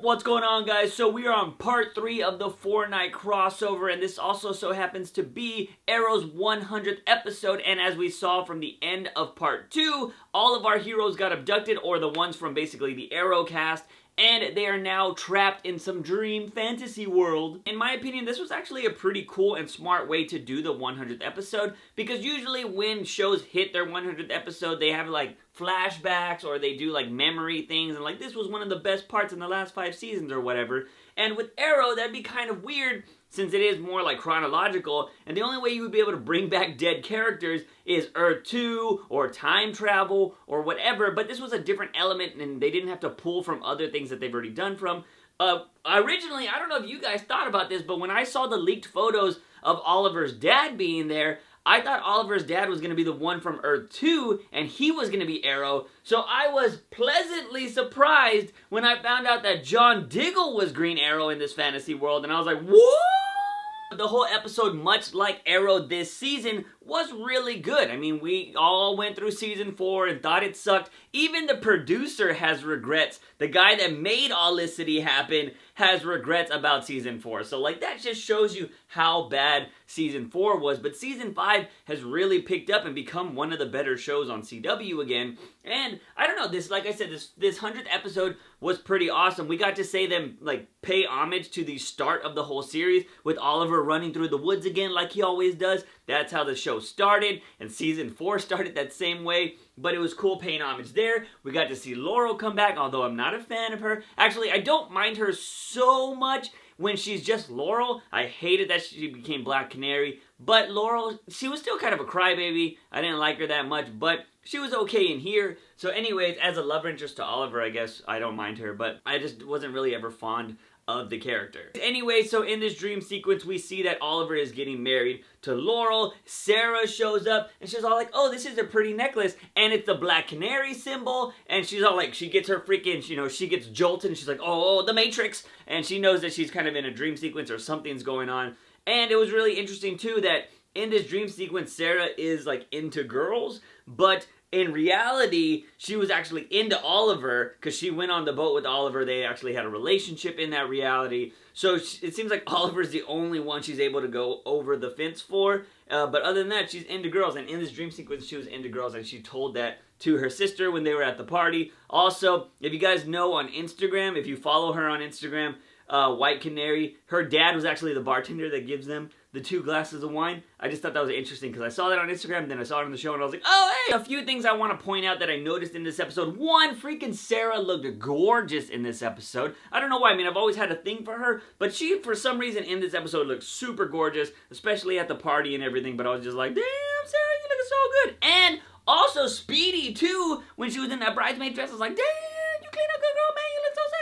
What's going on, guys? So we are on part 3 of the Fortnite crossover, and this also so happens to be Arrow's 100th episode, and as we saw from the end of part 2, all of our heroes got abducted, or the ones from basically the Arrow cast, and they are now trapped in some dream fantasy world. In my opinion, this was actually a pretty cool and smart way to do the 100th episode, because usually when shows hit their 100th episode, they have like flashbacks or they do like memory things, and like this was one of the best parts in the last 5 seasons or whatever. And with Arrow, that'd be kind of weird since it is more like chronological, and the only way you would be able to bring back dead characters is Earth 2 or time travel or whatever, but this was a different element and they didn't have to pull from other things that they've already done from. Originally, I don't know if you guys thought about this, but when I saw the leaked photos of Oliver's dad being there, I thought Oliver's dad was going to be the one from Earth 2, and he was going to be Arrow, so I was pleasantly surprised when I found out that John Diggle was Green Arrow in this fantasy world, and I was like, what? The whole episode, much like Arrow this season, was really good. I mean, we all went through season 4 and thought it sucked. Even the producer has regrets. The guy that made Olicity happen has regrets about season 4. So, like, that just shows you how bad season 4 was. But season 5 has really picked up and become one of the better shows on CW again. And, I don't know, this, like I said, this 100th episode was pretty awesome. We got to see them, like, pay homage to the start of the whole series with Oliver running through the woods again like he always does. That's how the show started, and season 4 started that same way, but it was cool paying homage there. We got to see Laurel come back, although I'm not a fan of her. Actually, I don't mind her so much when she's just Laurel. I hated that she became Black Canary, but Laurel, she was still kind of a crybaby. I didn't like her that much, but she was okay in here. So anyways, as a love interest to Oliver, I guess I don't mind her, but I just wasn't really ever fond of the character. Anyway, so in this dream sequence, we see that Oliver is getting married to Laurel. Sarah shows up, and she's all like, oh, this is a pretty necklace, and it's the Black Canary symbol, and she's all like, she gets her freaking, you know, she gets jolted, and she's like, oh, the Matrix, and she knows that she's kind of in a dream sequence or something's going on. And it was really interesting, too, that in this dream sequence, Sarah is, like, into girls, but in reality, she was actually into Oliver because she went on the boat with Oliver. They actually had a relationship in that reality. So it seems like Oliver's the only one she's able to go over the fence for. But other than that, she's into girls. And in this dream sequence, she was into girls. And she told that to her sister when they were at the party. Also, if you guys know on Instagram, if you follow her on Instagram, White Canary, her dad was actually the bartender that gives them the 2 glasses of wine. I just thought that was interesting because I saw that on Instagram, then I saw it on the show, and I was like, oh, hey! A few things I want to point out that I noticed in this episode. One, freaking Sarah looked gorgeous in this episode. I don't know why. I mean, I've always had a thing for her, but she, for some reason, in this episode looked super gorgeous, especially at the party and everything, but I was just like, damn, Sarah, you look so good. And also Speedy, too, when she was in that bridesmaid dress, I was like, damn, you clean up good girl, man, you look so sexy.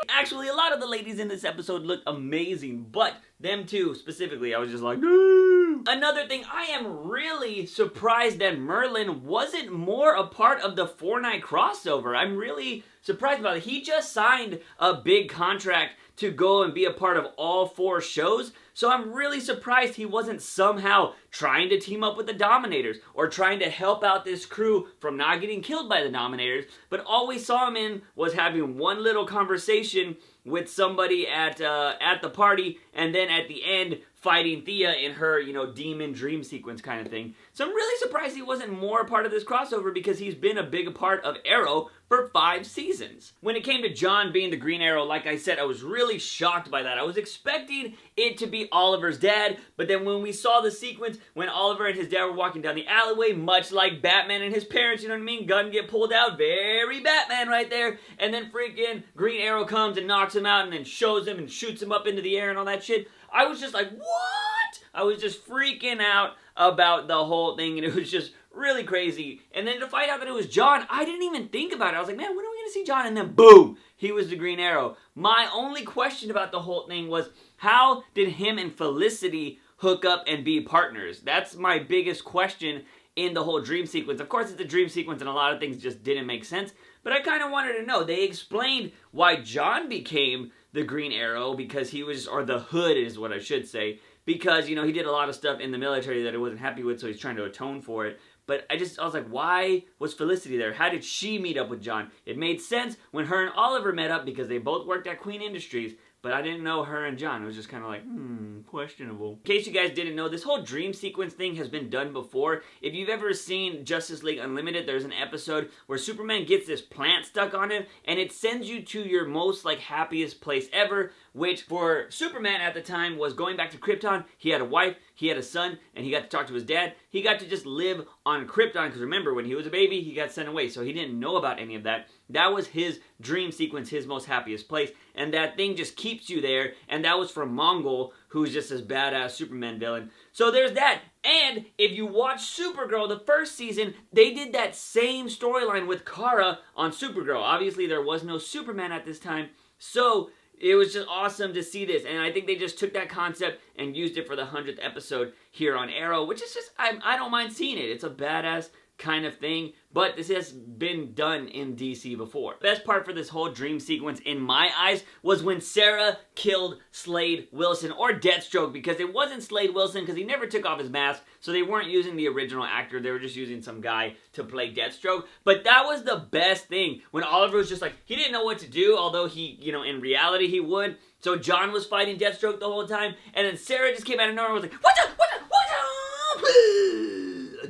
Actually, a lot of the ladies in this episode look amazing, but them two specifically, I was just like, no. Another thing, I am really surprised that Merlin wasn't more a part of the Fortnite crossover. I'm really surprised about it. He just signed a big contract to go and be a part of all 4 shows, so I'm really surprised he wasn't somehow trying to team up with the Dominators or trying to help out this crew from not getting killed by the Dominators, but all we saw him in was having one little conversation with somebody at the party, and then at the end fighting Thea in her, you know, demon dream sequence kind of thing. So I'm really surprised he wasn't more a part of this crossover because he's been a big part of Arrow for 5 seasons. When it came to John being the Green Arrow, like I said, I was really shocked by that. I was expecting it to be Oliver's dad, but then when we saw the sequence when Oliver and his dad were walking down the alleyway, much like Batman and his parents, you know what I mean? Gun get pulled out, very Batman right there, and then freaking Green Arrow comes and knocks him out and then shows him and shoots him up into the air and all that shit. I was just like, what? I was just freaking out about the whole thing, and it was just really crazy. And then to find out that it was John, I didn't even think about it. I was like, man, when are we going to see John? And then boom, he was the Green Arrow. My only question about the whole thing was, how did him and Felicity hook up and be partners? That's my biggest question in the whole dream sequence. Of course, it's a dream sequence, and a lot of things just didn't make sense, but I kind of wanted to know. They explained why John became the Green Arrow because he was, or the Hood is what I should say, because, you know, he did a lot of stuff in the military that he wasn't happy with, so he's trying to atone for it. But I was like, why was Felicity there? How did she meet up with John? It made sense when her and Oliver met up because they both worked at Queen Industries, but I didn't know her and John. It was just kind of like, questionable. In case you guys didn't know, this whole dream sequence thing has been done before. If you've ever seen Justice League Unlimited, there's an episode where Superman gets this plant stuck on him, and it sends you to your most, like, happiest place ever, which for Superman at the time was going back to Krypton. He had a wife, he had a son, and he got to talk to his dad. He got to just live on Krypton, because remember, when he was a baby, he got sent away, so he didn't know about any of that. That was his dream sequence, his most happiest place, and that thing just keeps you there, and that was from Mongol, who's just this badass Superman villain. So there's that. And if you watch Supergirl, the first season, they did that same storyline with Kara on Supergirl. Obviously, there was no Superman at this time, so it was just awesome to see this, and I think they just took that concept and used it for the 100th episode here on Arrow, which is just, I don't mind seeing it. It's a badass kind of thing, but this has been done in DC before. The best part for this whole dream sequence, in my eyes, was when Sarah killed Slade Wilson, or Deathstroke, because it wasn't Slade Wilson, because he never took off his mask, so they weren't using the original actor, they were just using some guy to play Deathstroke. But that was the best thing, when Oliver was just like, he didn't know what to do, although he, you know, in reality he would. So John was fighting Deathstroke the whole time, and then Sarah just came out of nowhere and was like, what's up?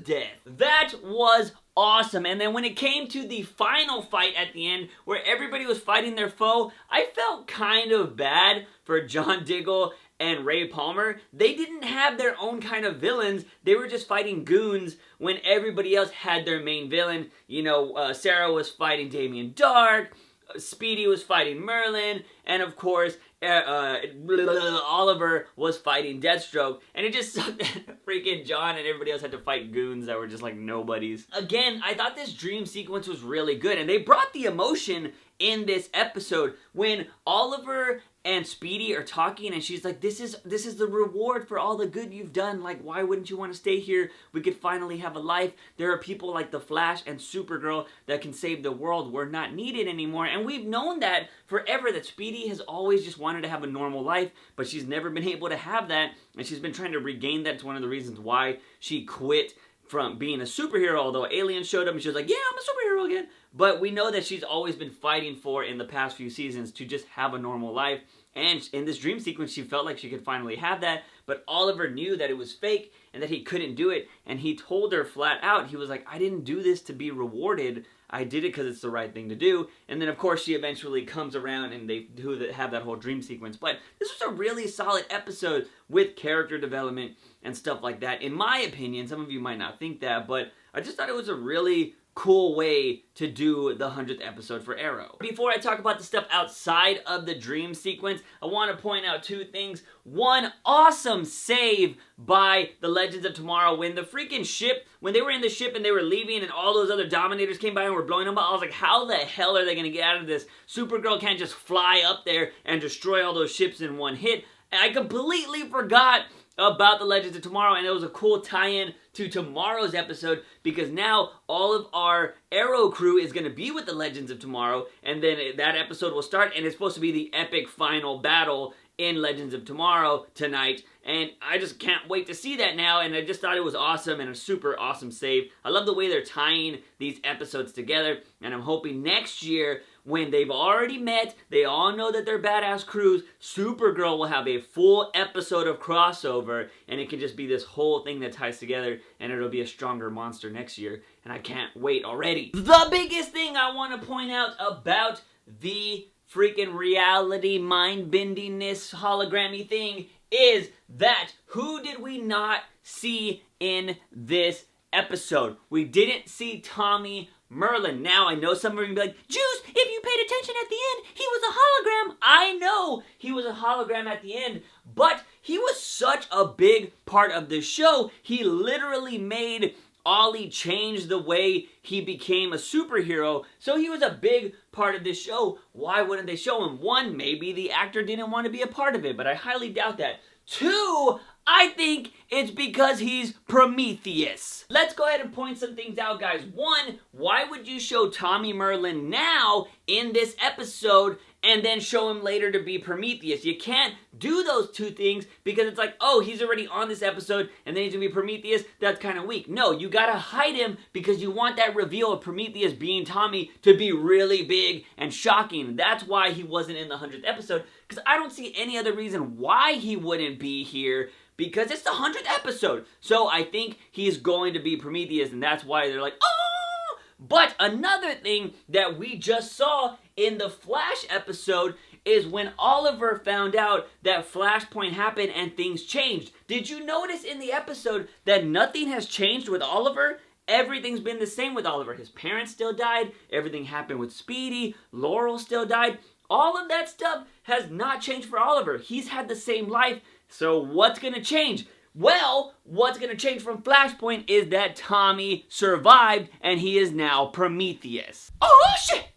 Death. That was awesome. And then when it came to the final fight at the end, where everybody was fighting their foe, I felt kind of bad for John Diggle and Ray Palmer. They didn't have their own kind of villains. They were just fighting goons when everybody else had their main villain. You know, Sarah was fighting Damien Dark, Speedy was fighting Merlin, and of course, Oliver was fighting Deathstroke, and it just sucked that freaking John and everybody else had to fight goons that were just like nobodies. Again, I thought this dream sequence was really good, and they brought the emotion in this episode when Oliver and Speedy are talking, and she's like, this is the reward for all the good you've done. Like, why wouldn't you want to stay here? We could finally have a life. There are people like the Flash and Supergirl that can save the world. We're not needed anymore. And we've known that forever, that Speedy has always just wanted to have a normal life, but she's never been able to have that, and she's been trying to regain that. It's one of the reasons why she quit from being a superhero, although aliens showed up and she was like, yeah, I'm a superhero again. But we know that she's always been fighting for, in the past few seasons, to just have a normal life. And in this dream sequence, she felt like she could finally have that. But Oliver knew that it was fake and that he couldn't do it. And he told her flat out, he was like, I didn't do this to be rewarded. I did it because it's the right thing to do. And then, of course, she eventually comes around and they have that whole dream sequence. But this was a really solid episode with character development and stuff like that. In my opinion, some of you might not think that, but I just thought it was a really cool way to do the 100th episode for Arrow. Before I talk about the stuff outside of the dream sequence, I want to point out two things. One, awesome save by the Legends of Tomorrow when the freaking ship, when they were in the ship and they were leaving and all those other Dominators came by and were blowing them up. I was like, how the hell are they going to get out of this? Supergirl can't just fly up there and destroy all those ships in one hit. And I completely forgot about the Legends of Tomorrow, and it was a cool tie-in to tomorrow's episode, because now all of our Arrow crew is going to be with the Legends of Tomorrow, and then that episode will start, and it's supposed to be the epic final battle in Legends of Tomorrow tonight, and I just can't wait to see that now, and I just thought it was awesome and a super awesome save. I love the way they're tying these episodes together, and I'm hoping next year, when they've already met, they all know that they're badass crews, Supergirl will have a full episode of crossover, and it can just be this whole thing that ties together, and it'll be a stronger monster next year, and I can't wait already. The biggest thing I want to point out about the freaking reality mind-bendingness hologrammy thing is that who did we not see in this episode? We didn't see Tommy Merlin. Now, I know some of you will be like, Juice, if you paid attention at the end, he was a hologram. I know he was a hologram at the end, but he was such a big part of the show. He literally made Ollie changed the way he became a superhero, so he was a big part of this show. Why wouldn't they show him? One, maybe the actor didn't want to be a part of it, but I highly doubt that. Two, I think It's because he's Prometheus. Let's go ahead and point some things out, guys. One, why would you show Tommy Merlin now in this episode and then show him later to be Prometheus? You can't do those two things because it's like, oh, he's already on this episode and then he's gonna be Prometheus. That's kind of weak. No, you gotta hide him because you want that reveal of Prometheus being Tommy to be really big and shocking. That's why he wasn't in the 100th episode, because I don't see any other reason why he wouldn't be here, because it's the 100th episode. So I think he's going to be Prometheus, and that's why they're like, oh! But another thing that we just saw in the Flash episode is when Oliver found out that Flashpoint happened and things changed. Did you notice in the episode that nothing has changed with Oliver? Everything's been the same with Oliver. His parents still died. Everything happened with Speedy. Laurel still died. All of that stuff has not changed for Oliver. He's had the same life. So what's going to change? Well, what's going to change from Flashpoint is that Tommy survived and he is now Prometheus. Oh, shit!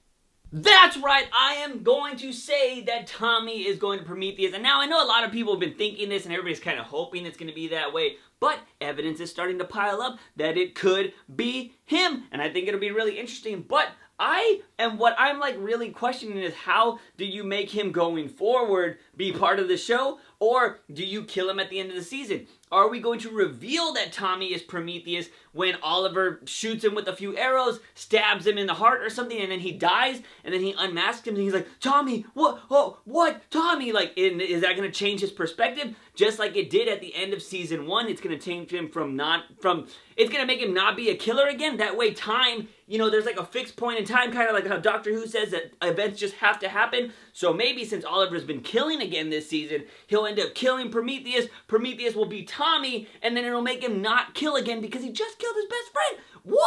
That's right, I am going to say that Tommy is going to Prometheus. And now I know a lot of people have been thinking this and everybody's kind of hoping it's going to be that way. But evidence is starting to pile up that it could be him. And I think it'll be really interesting. But what I'm like really questioning is, how do you make him going forward be part of the show? Or do you kill him at the end of the season? Are we going to reveal that Tommy is Prometheus when Oliver shoots him with a few arrows, stabs him in the heart or something, and then he dies, and then he unmasks him, and he's like, Tommy, what? Oh, what? Tommy? Like, is that going to change his perspective? Just like it did at the end of season 1, it's going to change him it's going to make him not be a killer again. That way time, there's like a fixed point in time, kind of like how Doctor Who says that events just have to happen. So maybe since Oliver's been killing again this season, he'll end up killing Prometheus. Prometheus will be Tommy, and then it'll make him not kill again because he just killed his best friend. What?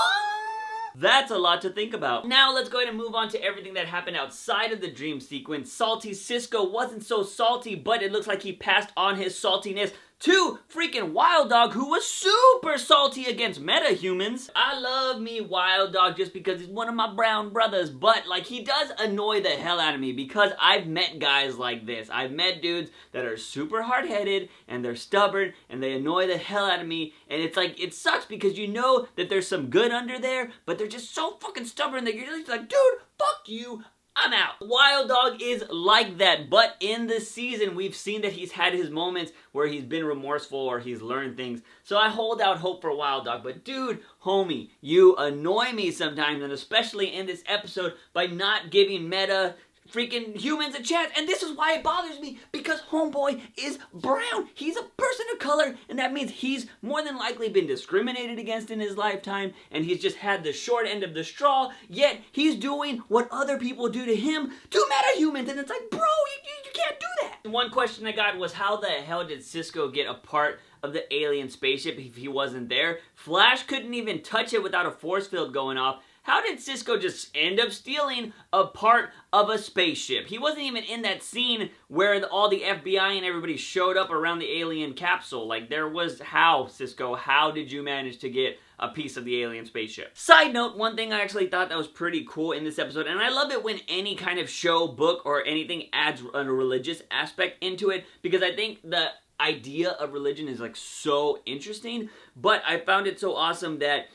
That's a lot to think about. Now let's go ahead and move on to everything that happened outside of the dream sequence. Salty Cisco wasn't so salty, but it looks like he passed on his saltiness to freaking Wild Dog, who was super salty against metahumans. I love me Wild Dog just because he's one of my brown brothers, but like, he does annoy the hell out of me because I've met guys like this. I've met dudes that are super hard-headed and they're stubborn and they annoy the hell out of me, and it's like, it sucks because you know that there's some good under there, but they're just so fucking stubborn that you're just like, dude, fuck you, I'm out. Wild Dog is like that, but in this season, we've seen that he's had his moments where he's been remorseful or he's learned things. So I hold out hope for Wild Dog, but dude, homie, you annoy me sometimes, and especially in this episode by not giving meta freaking humans a chance. And this is why it bothers me, because homeboy is brown. He's a person of color, and that means he's more than likely been discriminated against in his lifetime, and he's just had the short end of the straw, yet he's doing what other people do to him to metahumans, and it's like, bro, you can't do that. One question I got was, how the hell did Cisco get a part of the alien spaceship if he wasn't there? Flash couldn't even touch it without a force field going off. How did Cisco just end up stealing a part of a spaceship? He wasn't even in that scene where all the FBI and everybody showed up around the alien capsule. Like, there was, how, Cisco, how did you manage to get a piece of the alien spaceship? Side note, one thing I actually thought that was pretty cool in this episode, and I love it when any kind of show, book, or anything adds a religious aspect into it, because I think the idea of religion is like so interesting, but I found it so awesome that,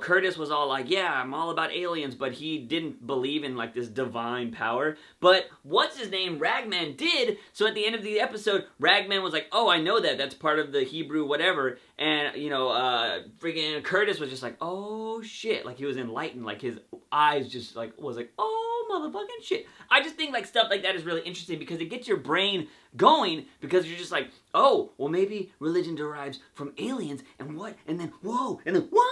Curtis was all like, yeah, I'm all about aliens, but he didn't believe in like this divine power. But what's his name, Ragman, did. So at the end of the episode, Ragman was like, oh, I know that's part of the Hebrew whatever, and freaking Curtis was just like, oh shit, like he was enlightened, like his eyes just like was like, oh motherfucking shit. I just think like stuff like that is really interesting because it gets your brain going, because you're just like, oh, well maybe religion derives from aliens, and what, and then whoa, and then whoa.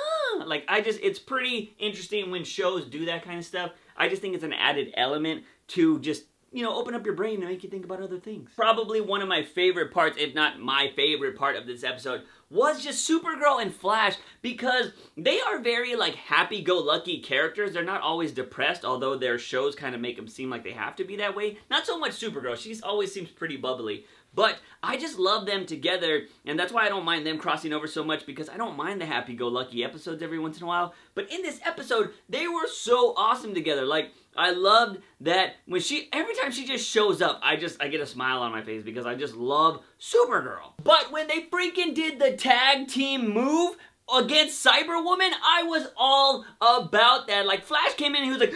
Like, it's pretty interesting when shows do that kind of stuff. I just think it's an added element to just, open up your brain and make you think about other things. Probably one of my favorite parts, if not my favorite part of this episode, was just Supergirl and Flash, because they are very, like, happy-go-lucky characters. They're not always depressed, although their shows kind of make them seem like they have to be that way. Not so much Supergirl. She always seems pretty bubbly. but I just love them together, and that's why I don't mind them crossing over so much, because I don't mind the happy-go-lucky episodes every once in a while. But in this episode, they were so awesome together. Like, I loved that when every time she just shows up, I get a smile on my face because I just love Supergirl. But when they freaking did the tag team move against Cyberwoman, I was all about that. Like, Flash came in and he was like,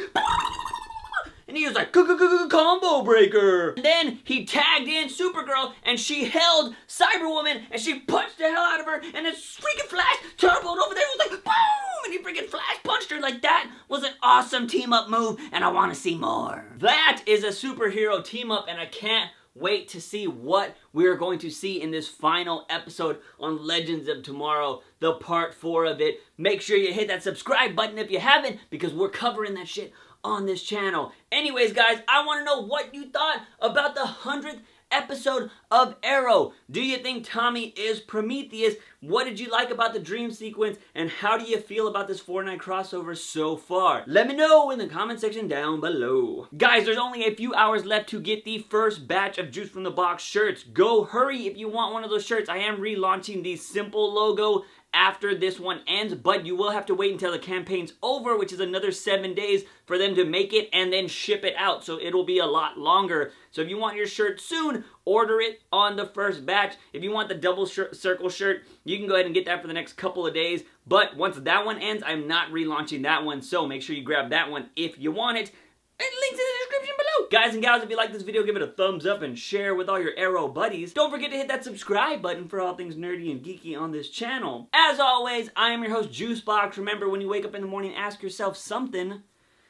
and he was like, combo breaker. And then he tagged in Supergirl, and she held Cyberwoman, and she punched the hell out of her, and then freaking Flash turboed over there. It was like, boom! And he freaking Flash punched her. Like, that was an awesome team-up move, and I want to see more. That is a superhero team-up, and I can't wait to see what we're going to see in this final episode on Legends of Tomorrow, the part 4 of it. Make sure you hit that subscribe button if you haven't, because we're covering that shit on this channel. Anyways, guys, I want to know what you thought about the 100th episode of Arrow. Do you think Tommy is Prometheus? What did you like about the dream sequence? And how do you feel about this Fortnite crossover so far? Let me know in the comment section down below. Guys, there's only a few hours left to get the first batch of Juice from the Box shirts. Go hurry if you want one of those shirts. I am relaunching the simple logo after this one ends, but you will have to wait until the campaign's over, which is another 7 days for them to make it and then ship it out, so it'll be a lot longer. So if you want your shirt soon, order it on the first batch. If you want the double circle shirt, you can go ahead and get that for the next couple of days, but once that one ends, I'm not relaunching that one, so make sure you grab that one if you want it. Links in the description below. Guys and gals, if you like this video, give it a thumbs up and share with all your Arrow buddies. Don't forget to hit that subscribe button for all things nerdy and geeky on this channel. As always, I am your host, JUICEbox. Remember, when you wake up in the morning, ask yourself something.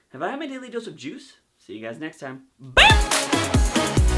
Have I had my daily dose of juice? See you guys next time. Bye!